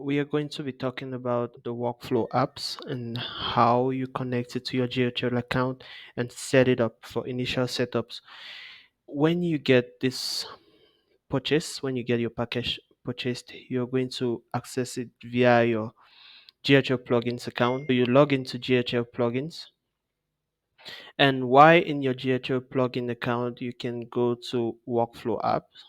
we are going to be talking about the workflow apps and how you connect it to your GHL account and set it up for initial setups. When you get this purchase, when you get your package purchased, you're going to access it via your GHL Plugins account. So you log into GHL Plugins, and while in your GHL plugin account, you can go to workflow apps.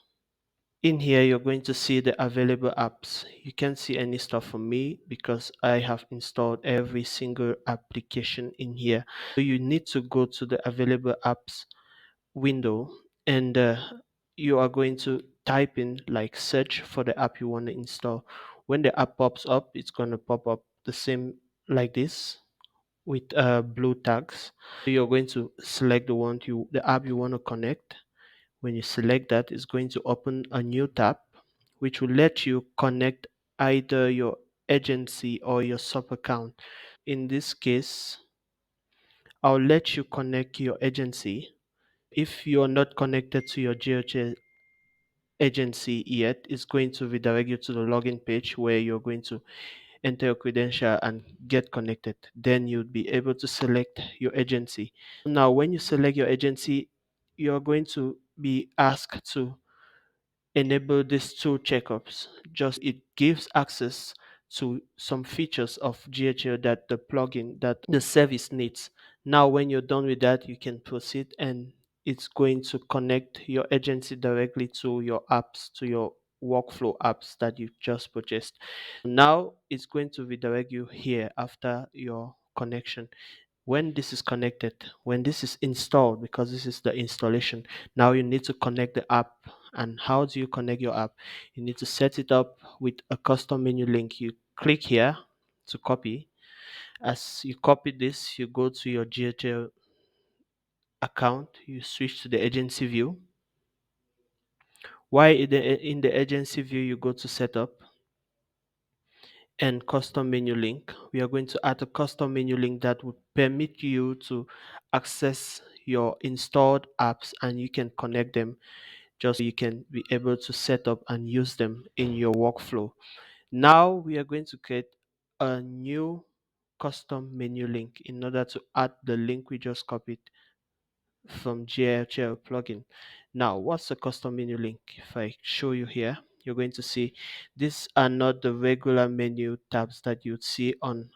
In here, you're going to see the available apps. You can't see any stuff from me because I have installed every single application in here. So you need to go to the available apps window, and you are going to type in like search for the app you want to install. When the app pops up, it's going to pop up the same like this with blue tags. So you're going to select the app you want to connect. When you select that, it's going to open a new tab which will let you connect either your agency or your sub account. In this case, I'll let you connect your agency. If you're not connected to your GHL agency yet, it's going to redirect you to the login page where you're going to enter your credential and get connected. Then you'll be able to select your agency. Now, when you select your agency, you're going to be asked to enable these two checkups. Just it gives access to some features of GHL that the plugin that the service needs. Now, when you're done with that, you can proceed and it's going to connect your agency directly to your apps, to your workflow apps that you just purchased. Now it's going to redirect you here after your connection. When this is connected, when this is installed, because this is the installation, now you need to connect the app. And how do you connect your app? You need to set it up with a custom menu link. You click here to copy. As you copy this, you go to your GHL account, you switch to the agency view. While in the agency view, you go to setup and custom menu link. We are going to add a custom menu link that would permit you to access your installed apps and you can connect them just so you can be able to set up and use them in your workflow. Now we are going to create a new custom menu link in order to add the link we just copied from GHL plugin. Now, what's the custom menu link? If I show you here, you're going to see these are not the regular menu tabs that you'd see on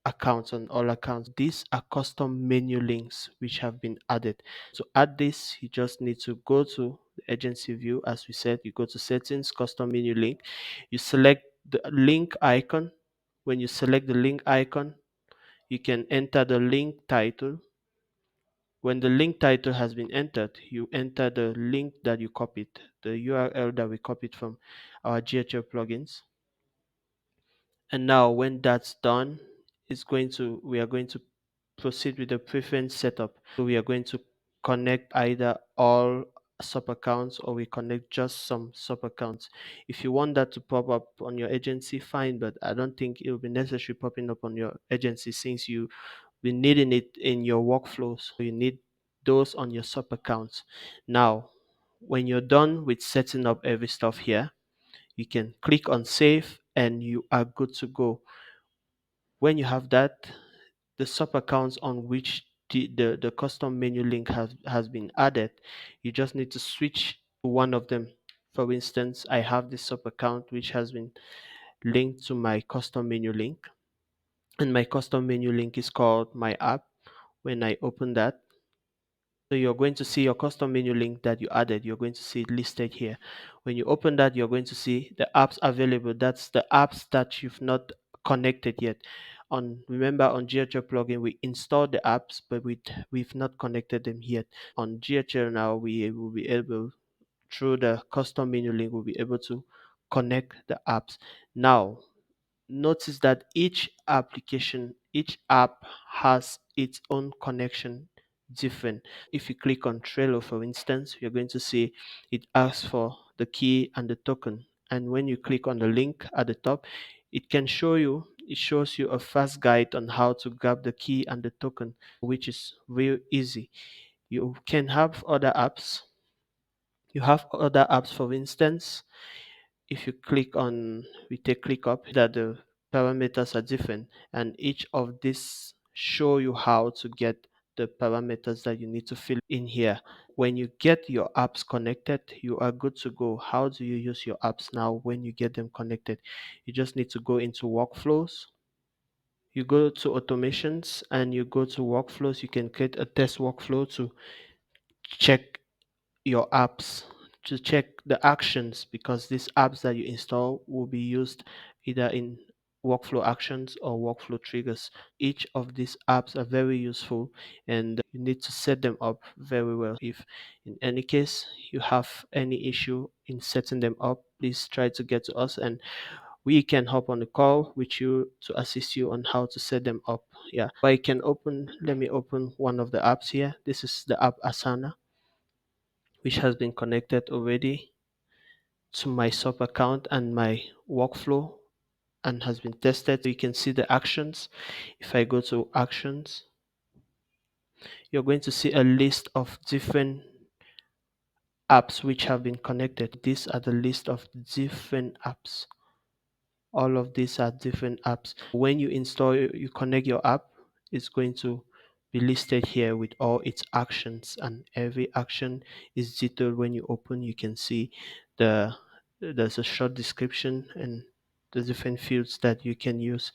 accounts, on all accounts. These are custom menu links which have been added. To add this, you just need to go to the agency view. As we said, you go to settings, custom menu link, you select the link icon. When you select the link icon, you can enter the link title. When the link title has been entered, you enter the link that you copied, the URL that we copied from our GHL plugins. And now when that's done, we are going to proceed with the preference setup. So we are going to connect either all sub accounts or we connect just some sub accounts. If you want that to pop up on your agency, fine, but I don't think it will be necessary popping up on your agency since you be needing it in your workflows. So you need those on your sub accounts. Now, when you're done with setting up every stuff here, you can click on save and you are good to go. When you have that, the sub accounts on which the custom menu link has been added, you just need to switch to one of them. For instance, I have this sub account which has been linked to my custom menu link, and my custom menu link is called my app. When I open that, so you're going to see your custom menu link that you added. You're going to see it listed here. When you open that, you're going to see the apps available. That's the apps that you've not connected yet. Remember on GHL plugin, we installed the apps, but we've not connected them yet. On GHL now, we will be able, through the custom menu link, we'll be able to connect the apps. Now, notice that each app has its own connection different. If you click on Trello, for instance, you're going to see it asks for the key and the token. And when you click on the link at the top, it shows you a fast guide on how to grab the key and the token, which is real easy. You can have other apps. You have other apps, for instance, if you click on, we take click up, that the parameters are different, and each of these show you how to get the parameters that you need to fill in here. When you get your apps connected, you are good to go. How do you use your apps now when you get them connected? You just need to go into workflows. You go to automations and you go to workflows. You can create a test workflow to check your apps, to check the actions, because these apps that you install will be used either in workflow actions or workflow triggers. Each of these apps are very useful, and you need to set them up very well. If in any case you have any issue in setting them up, please try to get to us, and we can hop on the call with you to assist you on how to set them up. Yeah, I can open, let me open one of the apps here. This is the app Asana, which has been connected already to my sub account and my workflow and has been tested. So you can see the actions. If I go to actions, you're going to see a list of different apps which have been connected. These are the list of different apps. All of these are different apps. When you install, you connect your app, it's going to be listed here with all its actions, and every action is detailed. When you open, you can see there's a short description and the different fields that you can use.